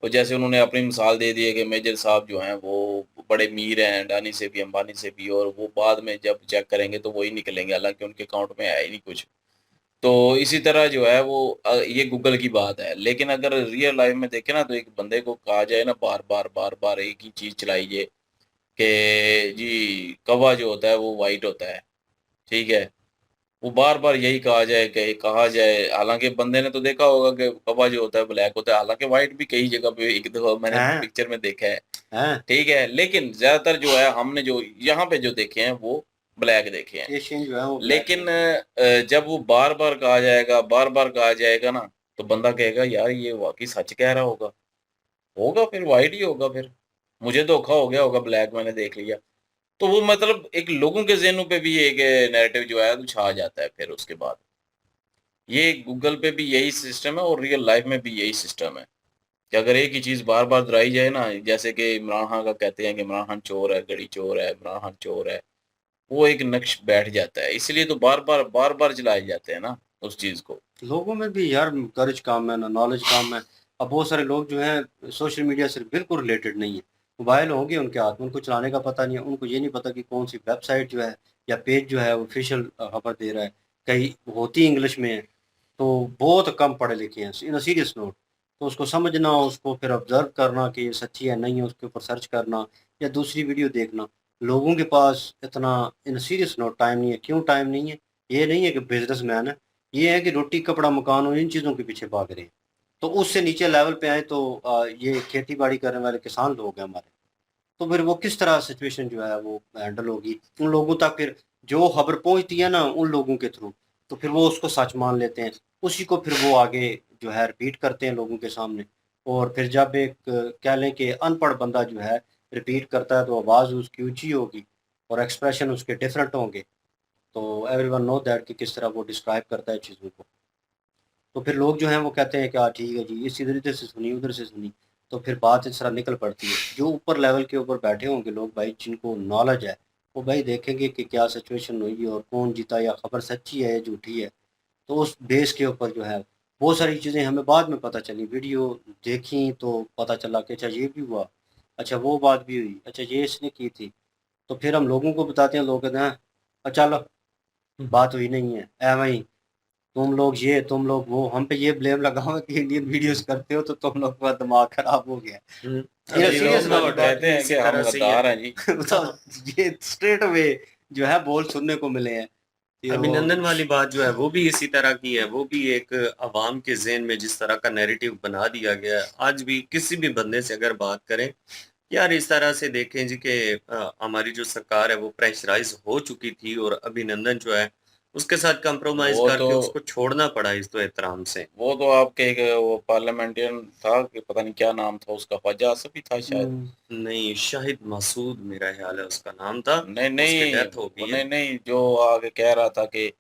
और जैसे उन्होंने अपनी मिसाल दे दी है कि मेजर साहब जो हैं वो बड़े अमीर हैं, अडानी से भी, अंबानी से भी, और वो बाद में जब चेक करेंगे तो वही निकलेंगे, हालाँकि उनके अकाउंट में है ही नहीं कुछ। तो इसी तरह जो है वो ये गूगल की बात है। लेकिन अगर रियल लाइफ़ में देखें ना, तो एक बंदे को कहा जाए ना बार-बार, बार-बार एक ही चीज़ चलाई कि जी कौवा जो होता है वो व्हाइट होता है, ठीक है? वो बार-बार यही कहा जाए, हालाँकि बंदे ने तो देखा होगा कि कौवा जो होता है ब्लैक होता है, हालाँकि व्हाइट भी कई जगह पे एक दफ़ा मैंने हैं पिक्चर में देखा है, हैं ठीक है? लेकिन ज़्यादातर जो है हमने जो यहाँ पे जो देखे हैं वो ब्लैक देखे हैं। एशियन जो है वो ब्लैक लेकिन है। जब वो बार-बार कहा जाएगा ना, तो बंदा कहेगा यार ये वाक़ई सच कह रहा होगा। होगा फिर व्हाइट ही होगा फिर। मुझे धोखा हो गया होगा, ब्लैक मैंने देख लिया। तो वो मतलब एक लोगों के ज़हनों पे भी एक नैरेटिव जो है वो छा जाता है फिर उसके बाद। ये गूगल पे भी यही सिस्टम है और रियल लाइफ़ में भी यही सिस्टम है कि अगर एक ही चीज़ बार-बार दोहराई जाए ना, जैसे कि इमरान खान का कहते हैं कि इमरान खान चोर है, गड़ी चोर है, इमरान खान चोर है। वो एक नक्श बैठ जाता है, इसलिए तो बार-बार चलाए जाते हैं ना उस चीज़ को। लोगों में भी यार कर्ज कम है ना नॉलेज कम है। अब बहुत सारे लोग जो हैं सोशल मीडिया से बिल्कुल रिलेटेड नहीं है। मोबाइल होंगे उनके हाथ में, उनको चलाने का पता नहीं है। उनको ये नहीं पता कि कौन सी वेबसाइट जो है या पेज जो है ऑफिशियल खबर दे रहा है, कहीं होती इंग्लिश में है। तो बहुत कम पढ़े लिखे हैं इन सीरियस नोट। तो उसको समझना, उसको फिर ऑब्जर्व करना कि ये सच्ची है नहीं है, उसके ऊपर सर्च करना या दूसरी वीडियो देखना। लोगों के पास इतना इन सीरियस नोट टाइम नहीं है। क्यों टाइम नहीं है? ये नहीं है कि बिजनेसमैन है, ये है कि रोटी कपड़ा मकान और इन चीज़ों के पीछे भाग रहे हैं। तो उससे नीचे लेवल पे आए तो ये खेती बाड़ी करने वाले किसान लोग हैं हमारे। तो फिर वो किस तरह सिचुएशन जो है वो हैंडल होगी उन लोगों तक? फिर जो खबर पहुंचती है ना उन लोगों के थ्रू, तो फिर वो उसको सच मान लेते हैं। उसी को फिर वो आगे जो है रिपीट करते हैं लोगों के सामने। और फिर जब एक कह लें कि अनपढ़ बंदा जो है रिपीट करता है तो आवाज़ उसकी ऊंची होगी और एक्सप्रेशन उसके डिफरेंट होंगे। तो एवरीवन नो दैट कि किस तरह वो डिस्क्राइब करता है चीज़ों को। तो फिर लोग जो हैं वो कहते हैं कि हाँ ठीक है जी, इस इधर इधर से सुनी उधर से सुनी। तो फिर बात इस तरह निकल पड़ती है। जो ऊपर लेवल के ऊपर बैठे होंगे लोग भाई, जिनको नॉलेज है, वो भाई देखेंगे कि क्या सिचुएशन हुई और कौन जीता या खबर सच्ची है या झूठी है। तो उस बेस के ऊपर जो है बहुत सारी चीज़ें हमें बाद में पता चली। वीडियो देखी तो पता चला कि अच्छा ये भी हुआ, अच्छा वो बात भी हुई, अच्छा ये इसने की थी। तो फिर हम लोगों को बताते हैं, लोग कहते हैं अच्छा चलो बात हुई नहीं है, ऐ वही तुम लोग ये तुम लोग वो हम पे ये ब्लेम लगाओ कि इंडियन वीडियोस करते हो तो तुम लोग का दिमाग खराब हो गया। ये अभी सीरियस लोग वाली बात कहते भी हैं इसी कि हम तरह से ही है। गद्दार हैं जी। तो ये स्ट्रेट अवे जो है बोल सुनने को मिले हैं कि वो अभिनंदन वाली बात जो है वो भी इसी तरह की है। वो भी एक अवाम के ज़हन में जिस तरह का नैरेटिव बना दिया गया है, आज भी किसी भी बंदे से अगर बात करें, यार इस तरह से देखें जी कि हमारी जो सरकार है वो प्रेशराइज हो चुकी थी और अभिनंदन जो है उसके साथ कंप्रोमाइज वो करके तो उसको छोड़ना पड़ा इस तो एहतराम से। वो तो आपके एक वो पार्लियामेंटियन था कि पता नहीं क्या नाम था उसका, ख्वाजा आसिफ ही था शायद। नहीं, शाहिद मसूद मेरा ख्याल है उसका नाम था। नहीं उसकी नहीं, डेथ हो वो गई है। नहीं नहीं, जो आगे कह रहा था कि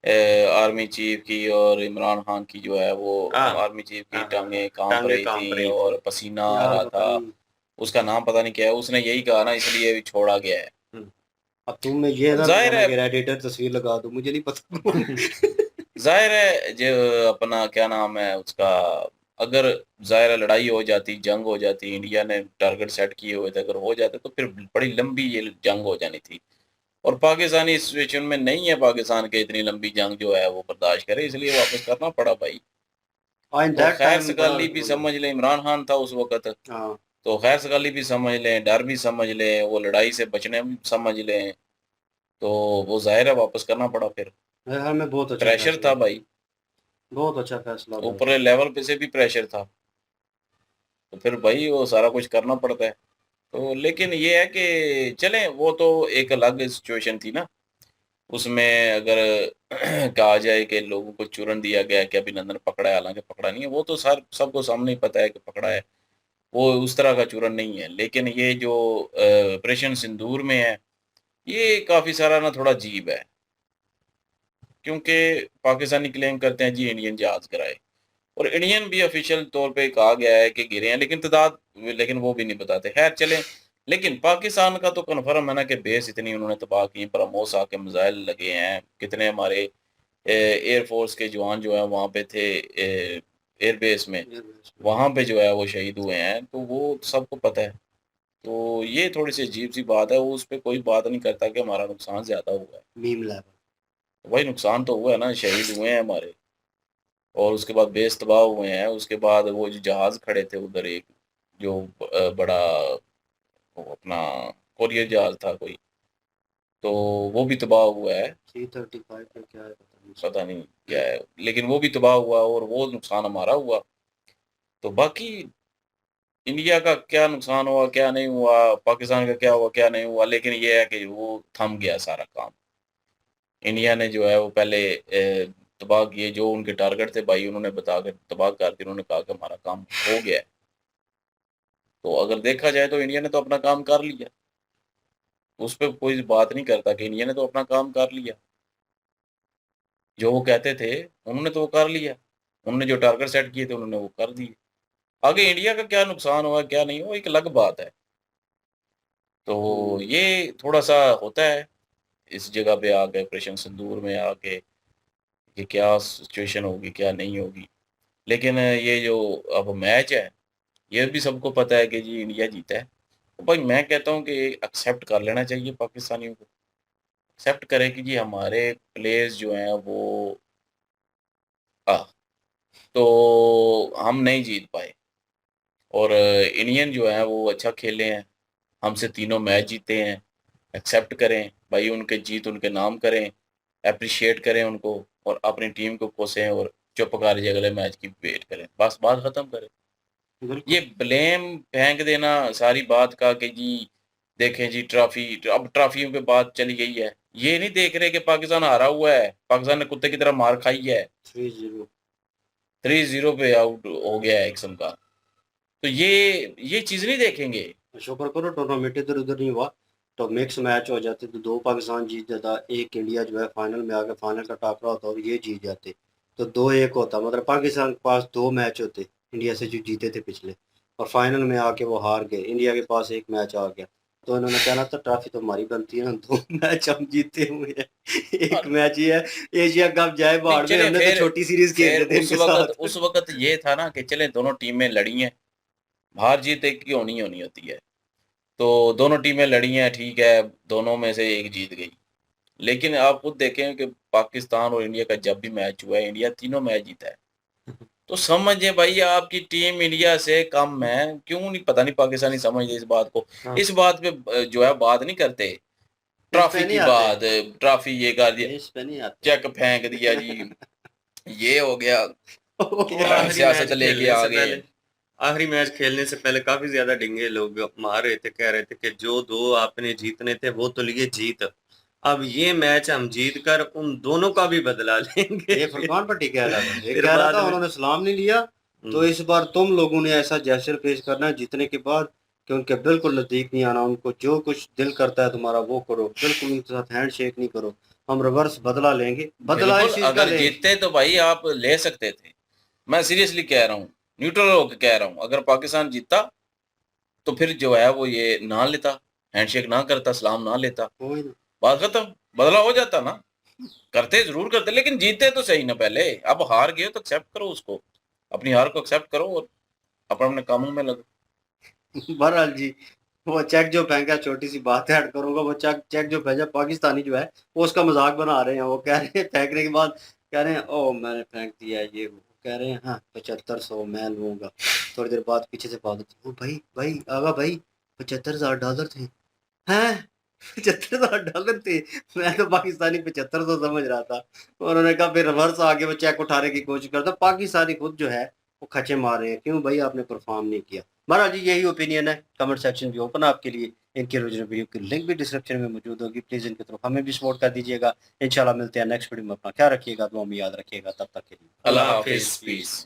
आर्मी चीफ की और इमरान खान की जो है वो, हाँ आर्मी चीफ की हाँ हाँ हाँ, टांगें कांप टांगे रही कांप थी रही थी। और पसीना आ यार रहा पता था। नहीं। उसका नाम पता नहीं क्या है, उसने यही कहा ना, इसलिए भी छोड़ा गया है। हम्म। अब तुम मैं ये और ना जाहिर बताना है, कि रेडिएटर तस्वीर लगा दो, मुझे नहीं पता कौन। जाहिर है जो अपना क्या नाम है उसका, अगर जाहिर है लड़ाई हो जाती, जंग हो जाती, इंडिया ने टारगेट सेट किए हुए थे, अगर हो जाते तो फिर बड़ी लंबी ये जंग हो जानी थी। और पाकिस्तानी सिचुएशन में नहीं है, पाकिस्तान के इतनी लंबी जंग जो है वो बर्दाश्त करे, इसलिए वापस करना पड़ा भाई। इन तो दैट खैर टाइम बड़ा सगाली भी समझ लें, इमरान खान था उस वक्त, हाँ। तो खैर सगाली भी समझ लें, डर भी समझ लें, वो लड़ाई से बचने भी समझ लें, तो वो जाहिर है वापस करना पड़ा फिर। मेरे ख्याल में बहुत अच्छा प्रेशर फैसला था था। भाई, बहुत अच्छा फैसला था ऊपर उसका। लेवल पे से भी प्रेशर था, तो फिर भाई वो सारा कुछ करना पड़ता है। तो लेकिन ये है कि चलें, वो तो एक अलग सिचुएशन थी ना, उसमें अगर कहा जाए कि लोगों को चूरन दिया गया है कि अभिनंदन पकड़ा है, हालांकि पकड़ा नहीं है, वो तो सर सबको सामने ही पता है कि पकड़ा है, वो उस तरह का चूरन नहीं है। लेकिन ये जो ऑपरेशन सिंदूर में है, ये काफ़ी सारा ना थोड़ा अजीब है, क्योंकि पाकिस्तानी क्लेम करते हैं जी इंडियन जहाज गिराए, और इंडियन भी ऑफिशियल तौर पे कहा गया है कि गिरे हैं, लेकिन तादाद, लेकिन वो भी नहीं बताते। खैर चलें, लेकिन पाकिस्तान का तो कन्फर्म है ना कि बेस इतनी उन्होंने तबाह की, ब्रह्मोस आके मिसाइल लगे हैं, कितने हमारे एयरफोर्स के जवान जो हैं वहाँ पे थे एयरबेस में, वहाँ पे जो है वो शहीद हुए हैं, तो वो सबको पता है। तो ये थोड़ी सी अजीब सी बात है, वो उस पर कोई बात नहीं करता कि हमारा नुकसान ज़्यादा हुआ है। Meme level. तो भाई नुकसान तो हुआ है ना, शहीद हुए हैं हमारे, और उसके बाद बेस तबाह हुए हैं, उसके बाद वो जो जहाज़ खड़े थे उधर, एक जो बड़ा वो अपना कोरियर जहाज़ था कोई, तो वो भी तबाह हुआ है। C-35 का क्या है पता नहीं। पता नहीं क्या है, लेकिन वो भी तबाह हुआ और वो नुकसान हमारा हुआ। तो बाकी इंडिया का क्या नुकसान हुआ क्या नहीं हुआ, पाकिस्तान का क्या हुआ क्या नहीं हुआ, लेकिन ये है कि वो थम गया सारा काम। इंडिया ने जो है वो पहले तबाह किए जो उनके टारगेट थे भाई, उन्होंने बता कर तबाह कर दिया, उन्होंने कहा कि हमारा काम हो गया है। तो अगर देखा जाए तो इंडिया ने तो अपना काम कर लिया, उस पर कोई बात नहीं करता कि इंडिया ने तो अपना काम कर लिया, जो वो कहते थे उन्होंने तो वो कर लिया, उन्होंने जो टारगेट सेट किए थे उन्होंने वो कर दिए। आगे इंडिया का क्या नुकसान हुआ क्या नहीं हुआ एक अलग बात है। तो ये थोड़ा सा होता है इस जगह पे आके, ऑपरेशन सिंदूर में आके, कि क्या सिचुएशन होगी क्या नहीं होगी। लेकिन ये जो अब मैच है, ये भी सबको पता है कि जी इंडिया जीता है। तो भाई मैं कहता हूँ कि एक्सेप्ट कर लेना चाहिए पाकिस्तानियों को, एक्सेप्ट करें कि जी हमारे प्लेयर्स जो हैं वो आ, तो हम नहीं जीत पाए, और इंडियन जो है वो अच्छा खेले हैं, हमसे तीनों मैच जीते हैं। एक्सेप्ट करें भाई, उनके जीत उनके नाम करें, अप्रिशिएट करें उनको, और अपनी टीम को कोसें और चुप कर जी अगले मैच की वेट करें, बस बात ख़त्म करें। ये बिल्कुल। ब्लेम फेंक देना सारी बात का कि जी देखें जी ट्रॉफी, अब ट्रॉफियों पे बात चली गई है, ये नहीं देख रहे कि पाकिस्तान हारा हुआ है, पाकिस्तान ने कुत्ते की तरह मार खाई है, 3-0। 3-0 पे आउट हो गया है एक किस्म का। तो ये चीज़ नहीं देखेंगे। शुक्र करो टूर्नामेंट इधर उधर नहीं हुआ, तो मिक्स मैच हो जाते तो दो पाकिस्तान जीत जाता, एक इंडिया जो है फाइनल में आके फाइनल का टाकरा होता और ये जीत जाते, तो 2-1 होता, मतलब पाकिस्तान के पास दो मैच होते इंडिया से जो जीते थे पिछले, और फाइनल में आके वो हार गए, इंडिया के पास एक मैच आ गया, तो इन्होंने कहना था ट्रॉफी तो हमारी बनती है ना, दो मैच हम जीते हुए हैं। एक और मैच ही है, एशिया कप जाए नहीं बाहर में, चले हमने तो फिर छोटी सीरीज खेल फिर रहे थे उस इनके वक्त साथ। उस वक्त ये था ना कि चले दोनों टीमें लड़ी हैं, हार जीत एक की होनी होनी होती है, तो दोनों टीमें लड़ी हैं, ठीक है, दोनों में से एक जीत गई। लेकिन आप खुद देखें कि पाकिस्तान और इंडिया का जब भी मैच हुआ है, इंडिया तीनों मैच जीता है। तो समझे भाई आपकी टीम इंडिया से कम है, क्यों नहीं, पता नहीं पाकिस्तानी समझते इस बात को। हाँ, इस बात पे जो है बात नहीं करते, इस ट्रॉफी पे नहीं की आते, बात, ट्रॉफी ये कर दिया, इस पे नहीं आते। चेक फेंक दिया जी, ये हो गया, और आखिरी सियासत मैच लेके खेलने आ से गए। पहले आखिरी मैच खेलने से पहले काफी ज्यादा डिंगे लोग मार रहे थे, कह रहे थे कि जो दो आपने जीतने थे वो तो लिए जीत, अब ये मैच हम जीत कर उन दोनों का भी बदला लेंगे। ये फुरकान पट्टी कह रहा था, ये फिर कह रहा बाद था में उन्होंने सलाम नहीं लिया, तो इस बार तुम लोगों ने ऐसा जेस्चर पेश करना है जीतने के बाद कि उनके बिल्कुल नजदीक नहीं आना, उनको जो कुछ दिल करता है तुम्हारा वो करो, बिल्कुल उनके साथ हैंड शेक नहीं करो, हम रिवर्स बदला लेंगे, बदला इस बिल्कुल, चीज का अगर लेंगे। जीतते तो भाई आप ले सकते थे। मैं सीरियसली कह रहा हूँ, न्यूट्रल होकर कह रहा हूँ, अगर पाकिस्तान जीता तो फिर जो है वो ये ना लेता, हैंडशेक ना करता, सलाम ना लेता, कोई ना। बात खत्म, बदला हो जाता ना। करते जरूर करते, लेकिन जीते तो सही ना पहले। अब हार गए तो एक्सेप्ट करो उसको, अपनी हार को एक्सेप्ट करो और अपने अपने कामों में लगो। बहरहाल जी, वो चेक जो फेंका, छोटी सी बात ऐड करूंगा, वो चेक चेक जो भेजा पाकिस्तानी जो है वो उसका मजाक बना रहे हैं, वो कह रहे हैं फेंकने के बाद कह रहे हैं ओ मैंने फेंक दिया ये वो, कह रहे हैं हाँ 7500 मैं लूंगा। थोड़ी देर बाद पीछे से बात होती, ओ भाई भाई आगा भाई $75,000 थे हैं, $75,000 थे, मैं तो पाकिस्तानी 7500 समझ रहा था। उन्होंने कहा फिर रिवर्स आके वो चेक उठाने की कोशिश करता, पाकिस्तानी खुद जो है वो खचे मार रहे हैं, क्यों भाई आपने परफॉर्म नहीं किया। महाराज जी यही ओपिनियन है, कमेंट सेक्शन भी ओपन है आपके लिए, इनके ओरिजिनल वीडियो की लिंक भी डिस्क्रिप्शन में मौजूद होगी, प्लीज इनकी तरफ हमें भी सपोर्ट कर दीजिएगा। इंशाल्लाह मिलते हैं नेक्स्ट वीडियो में, अपना ख्याल रखिएगा, दुआ में याद रखिएगा, तब तक के लिए अल्लाह हाफिज, पीस।